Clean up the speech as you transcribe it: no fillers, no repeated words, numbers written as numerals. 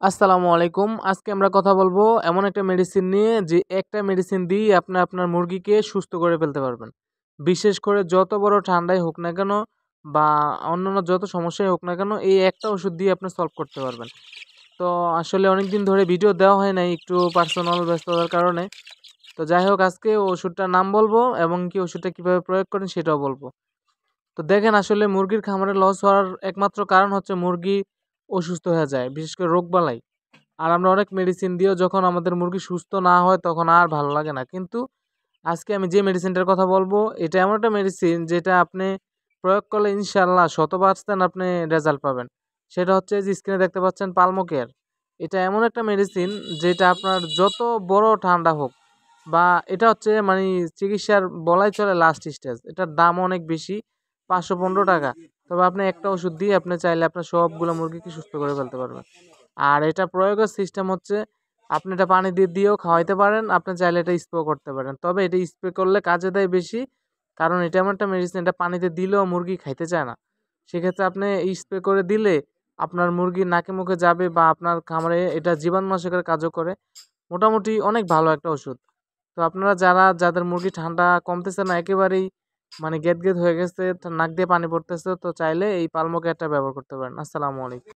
আসসালামু আলাইকুম। আজকে আমরা কথা বলবো এমন একটা মেডিসিন নিয়ে যে একটা মেডিসিন দিয়ে আপনি আপনার মুরগিকে সুস্থ করে ফেলতে পারবেন। বিশেষ করে যত বড় ঠান্ডাই হোক না কেন বা অন্যান্য যত সমস্যাই হোক না কেন এই একটা ওষুধ দিয়ে আপনি সলভ করতে পারবেন। তো আসলে অনেকদিন ধরে ভিডিও দেওয়া হয় নাই একটু পার্সোনাল ব্যস্ততার কারণে। তো যাই হোক আজকে ওষুধটার নাম বলবো এবং কি ওষুধটা কিভাবে প্রয়োগ করেন সেটাও বলবো। তো দেখেন আসলে মুরগির খামারে লস হওয়ার একমাত্র কারণ হচ্ছে মুরগি অসুস্থ হয়ে যায়, বিশেষ করে রোগবালাই। আর আমরা অনেক মেডিসিন দিয়েও যখন আমাদের মুরগি সুস্থ না হয় তখন আর ভালো লাগে না। কিন্তু আজকে আমি যে মেডিসিনটার কথা বলবো এটা এমন একটা মেডিসিন যেটা আপনি প্রয়োগ করলে ইনশাআল্লাহ 100% আপনি রেজাল্ট পাবেন। সেটা হচ্ছে যে স্ক্রিনে দেখতে পাচ্ছেন পালমোকেয়ার। এটা এমন একটা মেডিসিন যেটা আপনার যত বড় ঠান্ডা হোক বা এটা হচ্ছে মানে চিকিৎসার বলাই চলে লাস্ট স্টেজ। এটার দাম অনেক বেশি, ৳৫১৫। তবে আপনি একটা ওষুধ দিয়ে আপনি চাইলে আপনার সবগুলো মুরগিকে সুস্থ করে ফেলতে পারবেন। আর এটা প্রয়োগের সিস্টেম হচ্ছে আপনি এটা পানি দিয়েও খাওয়াইতে পারেন, আপনি চাইলে এটা স্প্রে করতে পারেন। তবে এটা স্প্রে করলে কাজে দেয় বেশি, কারণ এটা এমন একটা মেডিসিন এটা পানিতে দিলেও মুরগি খাইতে চায় না। সেক্ষেত্রে আপনি স্প্রে করে দিলে আপনার মুরগির নাকে মুখে যাবে বা আপনার খামারে এটা জীবাণুনাশকের কাজও করে। মোটামুটি অনেক ভালো একটা ওষুধ। তো আপনারা যাদের মুরগি ঠান্ডা কমতেছে না একেবারেই মানে গেদগেদ হয়ে গেছে, নাক দিয়ে পানি পড়তেছে, তো চাইলে এই পালমোকেয়ারটা ব্যবহার করতে পারেন। আসসালামু আলাইকুম।